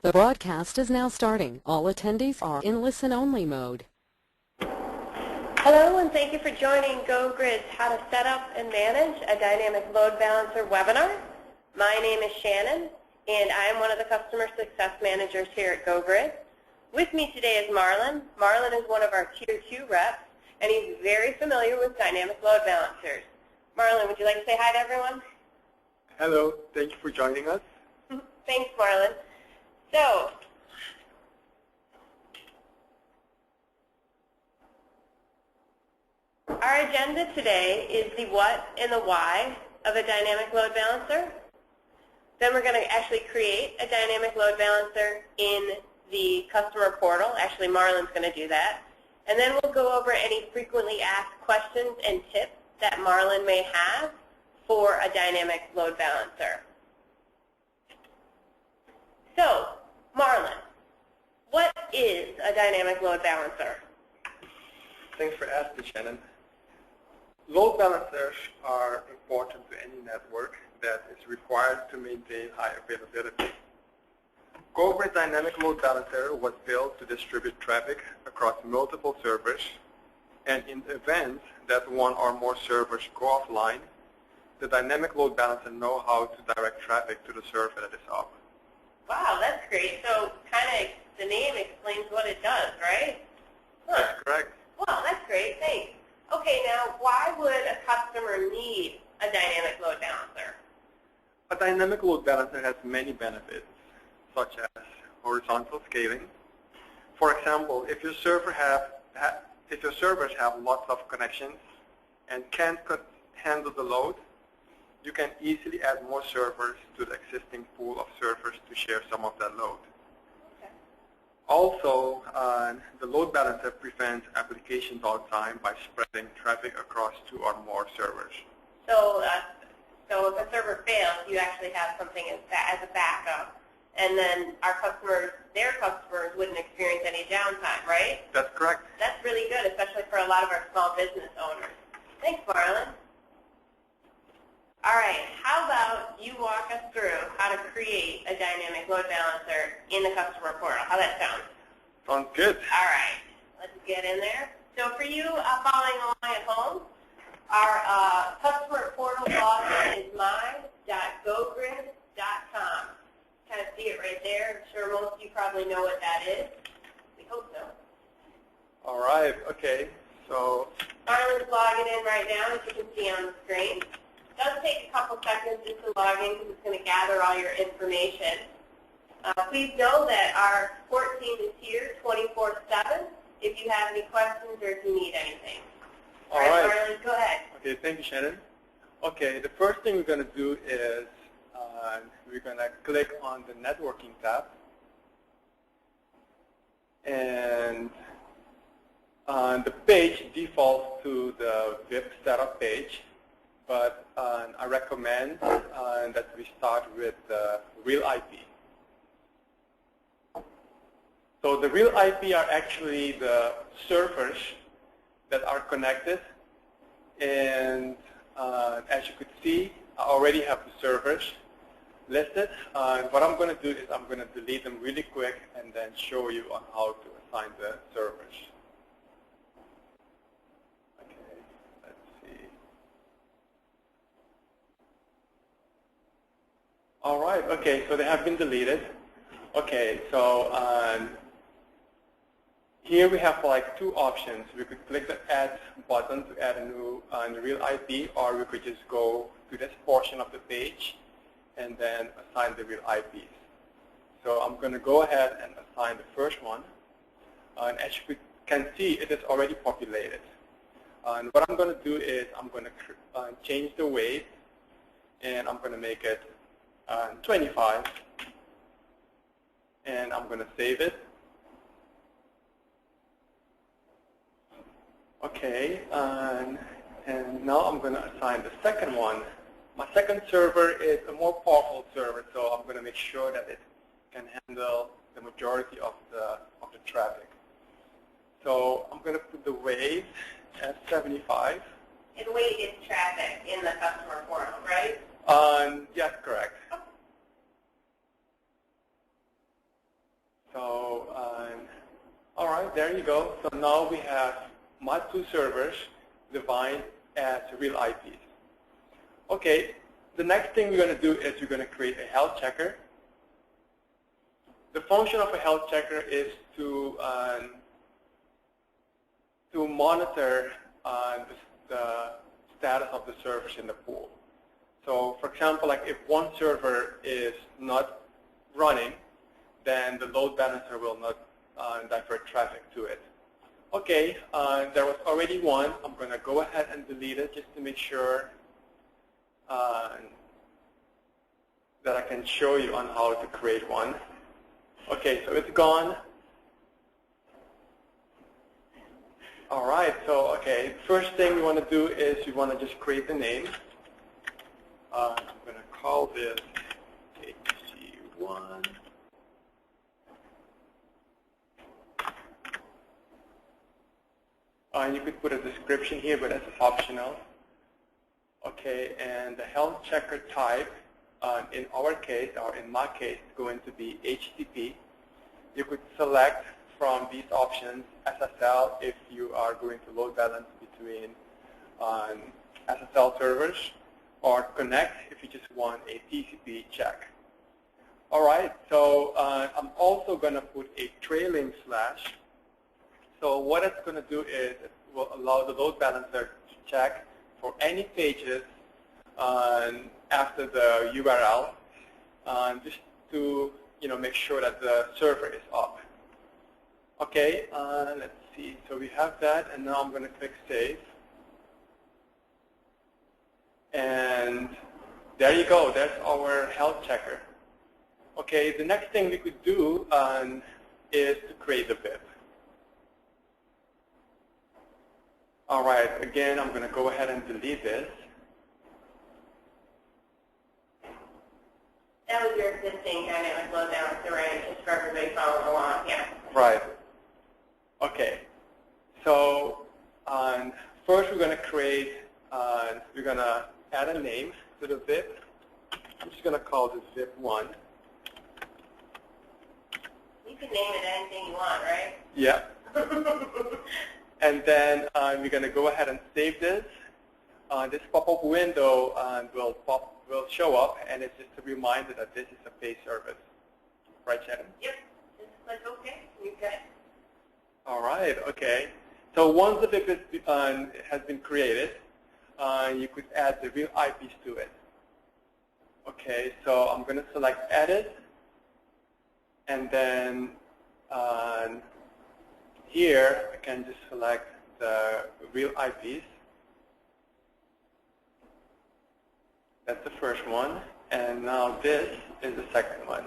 The broadcast is now starting. All attendees are in listen-only mode. Hello, and thank you for joining GoGrid's How to Set Up and Manage a Dynamic Load Balancer webinar. My name is Shannon, and I am one of the Customer Success Managers here at GoGrid. With me today is Marlon. Marlon is one of our Tier 2 reps, and he's very familiar with Dynamic Load Balancers. Marlon, would you like to say hi to everyone? Hello, thank you for joining us. Thanks, Marlon. So, our agenda today is the what and the why of a dynamic load balancer. Then we're going to actually create a dynamic load balancer in the customer portal. Actually, Marlon's going to do that. And then we'll go over any frequently asked questions and tips that Marlon may have for a dynamic load balancer. So, Marlon, what is a dynamic load balancer? Thanks for asking, Shannon. Load balancers are important to any network that is required to maintain high availability. GoGrid Dynamic Load Balancer was built to distribute traffic across multiple servers, and in the event that one or more servers go offline, the Dynamic Load Balancer knows how to direct traffic to the server that is up. Wow, that's great. So kind of the name explains what it does, right? Huh. That's correct. Wow, that's great. Thanks. Okay, now why would a customer need a dynamic load balancer? A dynamic load balancer has many benefits, such as horizontal scaling. For example, if your servers have lots of connections and can't handle the load, you can easily add more servers to the existing pool of servers to share some of that load. Okay. Also, the load balancer prevents application downtime by spreading traffic across 2 or more servers. So if a server fails, you actually have something as a backup, and then our customers, their customers, wouldn't experience any downtime, right? That's correct. That's really good, especially for a lot of our small business owners. Thanks, Marlon. All right, how about you walk us through how to create a dynamic load balancer in the customer portal? How that sound? Sounds good. All right, let's get in there. So for you following along at home, our customer portal login is my.gogrid.com. Kind of see it right there. I'm sure most of you probably know what that is. We hope so. All right, okay. So Marlon's logging in right now, as you can see on the screen. It does take a couple seconds just to log in because it's going to gather all your information. Please know that our support team is here 24/7 if you have any questions or if you need anything. All right. Marlon, go ahead. Okay, thank you, Shannon. Okay, the first thing we're going to do is we're going to click on the networking tab. And the page defaults to the VIP setup page. But I recommend that we start with the real IP. So the real IP are actually the servers that are connected. And as you could see, I already have the servers listed. What I'm going to do is I'm going to delete them really quick and then show you on how to assign the servers. All right, okay, so they have been deleted. Okay, so here we have like 2 options. We could click the add button to add a new real IP, or we could just go to this portion of the page and then assign the real IPs. So I'm going to go ahead and assign the first one. And as you can see, it is already populated. And what I'm going to do is I'm going to change the weight, and I'm going to make it 25, and I'm going to save it. Okay, and now I'm going to assign the second one. My second server is a more powerful server, so I'm going to make sure that it can handle the majority of the traffic. So I'm going to put the weight at 75. And weight is traffic in the customer portal, right? Yes, correct. all right, there you go. So now we have my two servers defined as real IPs. Okay, the next thing we're going to do is we're going to create a health checker. The function of a health checker is to monitor the status of the servers in the pool. So, for example, like if one server is not running, then the load balancer will not divert traffic to it. Okay, there was already one. I'm going to go ahead and delete it just to make sure that I can show you on how to create one. Okay, so it's gone. All right, so okay, first thing we want to do is we want to just create the name. I'm going to call this HC1. You could put a description here, but that's optional. Okay, and the health checker type, in our case, or in my case, is going to be HTTP. You could select from these options SSL if you are going to load balance between SSL servers, or connect if you just want a TCP check. All right, so I'm also going to put a trailing slash. So what it's going to do is it will allow the load balancer to check for any pages after the URL, just to make sure that the server is up. Okay, let's see. So we have that, and now I'm going to click Save. And there you go. There's our health checker. Okay, the next thing we could do is to create a VIP. All right, again, I'm going to go ahead and delete this. That was your existing dynamic load balancer, right? Just for everybody following along, yeah. Right. Okay. So first we're going to create, we're going to add a name to the VIP. I'm just going to call this VIP1. You can name it anything you want, right? Yeah. And then we're going to go ahead and save this. This pop-up window will show up, and it's just a reminder that this is a paid service. Right, Shannon? Yep. Just click OK. You got it. All right. Okay. So once the VIP has been created, you could add the real IPs to it. Okay. So I'm going to select Edit, and then here I can just select the real IPs. That's the first one, and now this is the second one.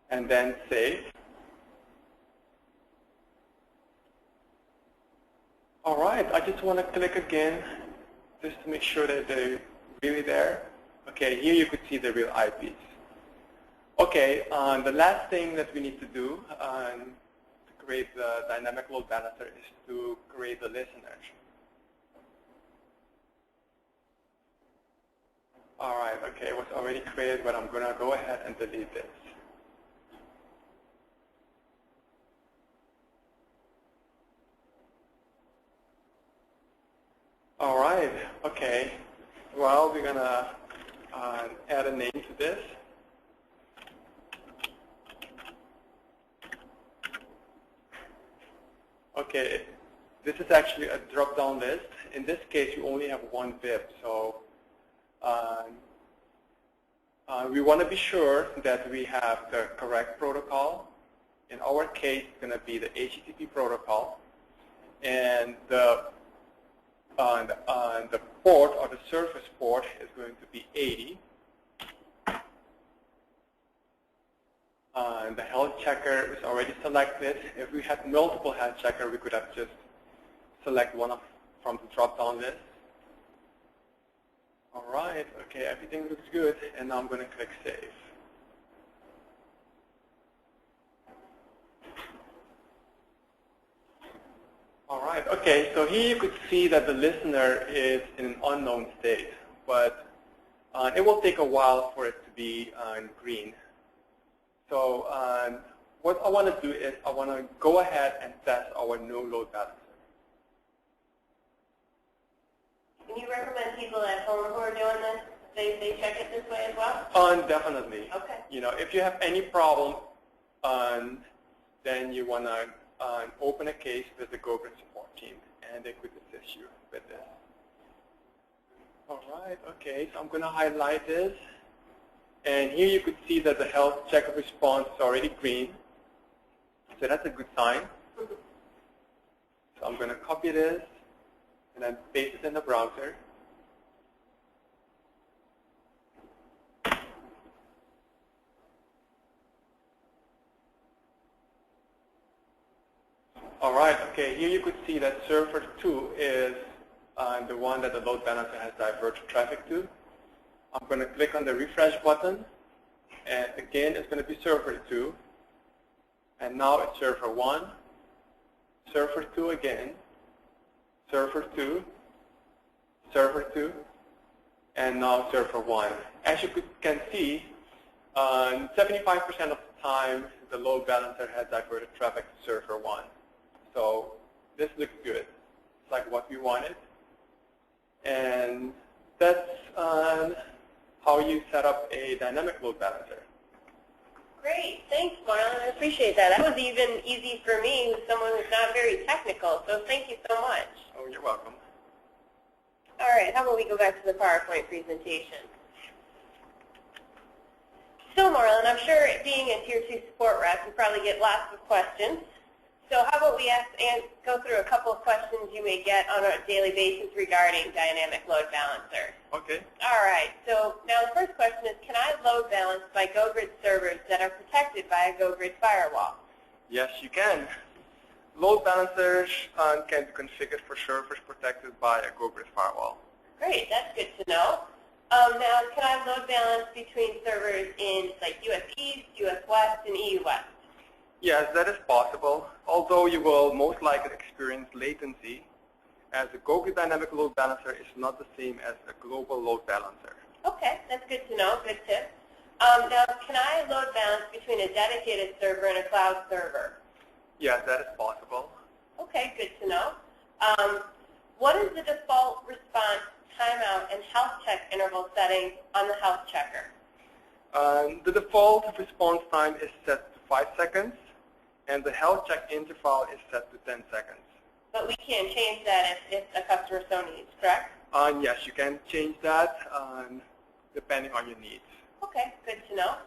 And then save. All right, I just want to click again just to make sure that they're really there. Okay, here you could see the real IPs. Okay, the last thing that we need to do to create the dynamic load balancer is to create the listener. All right, okay, it was already created, but I'm going to go ahead and delete this. All right, okay. Well, we're going to add a name to this. Okay, this is actually a drop-down list. In this case, you only have one VIP, so we want to be sure that we have the correct protocol. In our case, it's going to be the HTTP protocol, and the port, or the service port, is going to be 80. The health checker is already selected. If we had multiple health checker, we could have just select one from the drop-down list. All right, okay, everything looks good, and now I'm going to click Save. All right, okay, so here you could see that the listener is in an unknown state, but it will take a while for it to be green. So what I want to do is I want to go ahead and test our new load balancer. Can you recommend people at home who are doing this, they check it this way as well? Definitely. Okay. If you have any problem, then you want to open a case with the GoGrid support team, and they could assist you with this. All right, okay, so I'm going to highlight this. And here you could see that the health checker response is already green. So that's a good sign. So I'm going to copy this and then paste it in the browser. All right, okay, here you could see that server 2 is the one that the load balancer has diverted traffic to. I'm going to click on the refresh button, and again, it's going to be server 2. And now it's server 1, server 2 again, server 2, server 2, and now server 1. As you can see, 75% of the time, the load balancer has diverted traffic to server 1. So this looks good. It's like what we wanted. And that's how you set up a dynamic load balancer. Great. Thanks, Marlon. I appreciate that. That was even easy for me, who's someone who's not very technical. So thank you so much. Oh, you're welcome. All right. How about we go back to the PowerPoint presentation? So, Marlon, I'm sure being a Tier 2 support rep, you probably get lots of questions. So how about we ask and go through a couple of questions you may get on a daily basis regarding dynamic load balancer. Okay. All right. So now the first question is, can I load balance my GoGrid servers that are protected by a GoGrid firewall? Yes, you can. Load balancers can be configured for servers protected by a GoGrid firewall. Great. That's good to know. Now, can I load balance between servers in like US East, US West, and EU West? Yes, that is possible, although you will most likely experience latency, as a GoGrid dynamic load balancer is not the same as a global load balancer. Okay, that's good to know. Good tip. Now, can I load balance between a dedicated server and a cloud server? Yes, that is possible. Okay, good to know. What is the default response, timeout, and health check interval settings on the health checker? The default response time is set to 5 seconds, and the health check interval is set to 10 seconds. But we can change that if a customer so needs, correct? Yes, you can change that depending on your needs. Okay, good to know.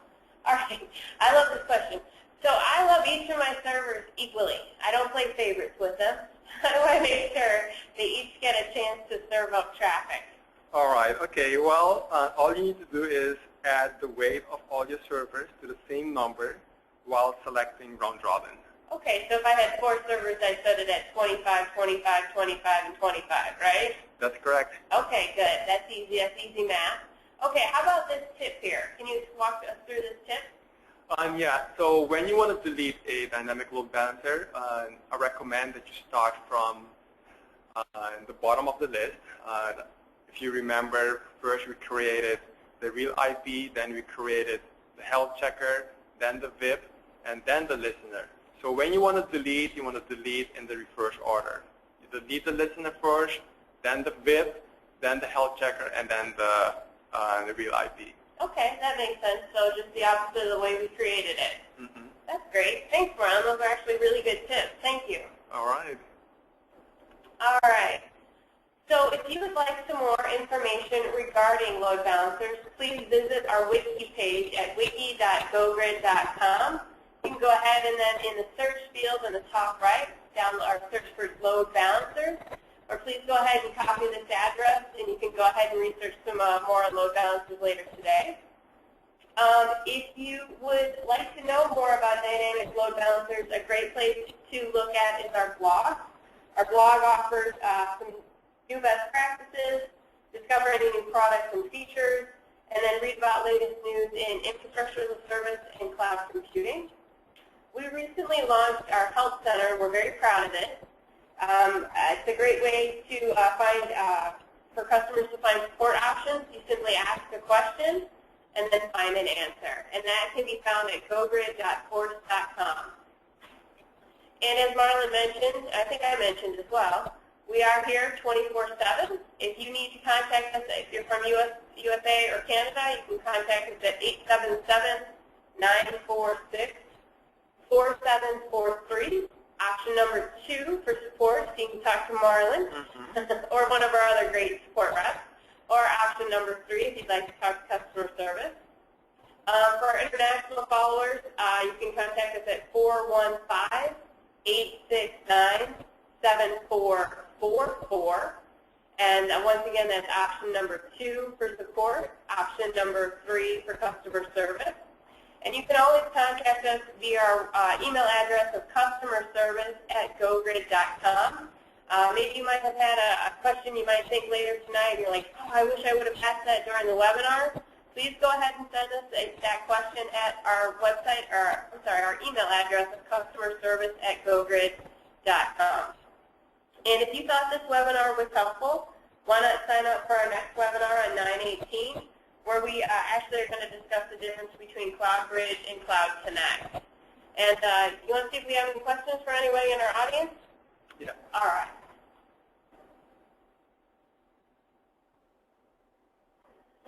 All right, I love this question. So I love each of my servers equally. I don't play favorites with them. How do I make sure they each get a chance to serve up traffic? All right, okay, well, all you need to do is add the weight of all your servers to the same number while selecting round robin. Okay, so if I had 4 servers, I'd set it at 25, 25, 25, and 25, right? That's correct. Okay, good. That's easy. That's easy math. Okay, how about this tip here? Can you walk us through this tip? Yeah, so when you want to delete a dynamic load balancer, I recommend that you start from the bottom of the list. If you remember, first we created the real IP, then we created the health checker, then the VIP, and then the listener. So when you want to delete, you want to delete in the reverse order. You delete the listener first, then the VIP, then the health checker, and then the real IP. Okay, that makes sense. So just the opposite of the way we created it. Mm-hmm. That's great. Thanks, Ron. Those are actually really good tips. Thank you. All right. All right. So if you would like some more information regarding load balancers, please visit our wiki page at wiki.gogrid.com. You can go ahead and then in the search field in the top right, download our search for load balancers. Or please go ahead and copy this address, and you can go ahead and research some more on load balancers later today. If you would like to know more about dynamic load balancers, a great place to look at is our blog. Our blog offers some new best practices, discover any new products and features, and then read about latest news in infrastructure as a service and cloud computing. We recently launched our Help Center. We're very proud of it. It's a great way to for customers to find support options. You simply ask a question and then find an answer. And that can be found at gogrid.force.com. And as Marlon mentioned, I think I mentioned as well, we are here 24/7. If you need to contact us, if you're from USA or Canada, you can contact us at 877-946-4743. Option number 2 for support, so you can talk to Marlon or one of our other great support reps. Or option number 3 if you'd like to talk to customer service. For our international followers, you can contact us at 415-869-7444. And once again, that's option number 2 for support, option number 3 for customer service. And you can always contact us via our email address of customerservice@gogrid.com. Maybe you might have had a question you might think later tonight, and you're like, oh, I wish I would have asked that during the webinar. Please go ahead and send us that question at our website, or our email address of customerservice@gogrid.com. And if you thought this webinar was helpful, why not sign up for our next webinar on 9/18, where we actually are going to discuss the difference between Cloud Bridge and Cloud Connect. And you want to see if we have any questions for anybody in our audience? Yeah. All right.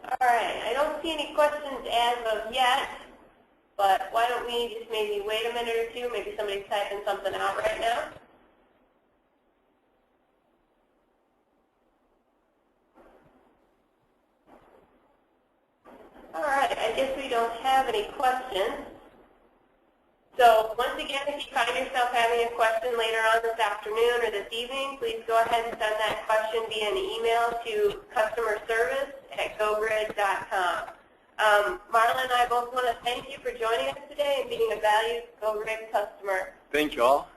All right. I don't see any questions as of yet, but why don't we just maybe wait a minute or two? Maybe somebody's typing something out right now. All right, I guess we don't have any questions. So once again, if you find yourself having a question later on this afternoon or this evening, please go ahead and send that question via an email to customerservice@gogrid.com. Marlon and I both want to thank you for joining us today and being a valued GoGrid customer. Thank you all.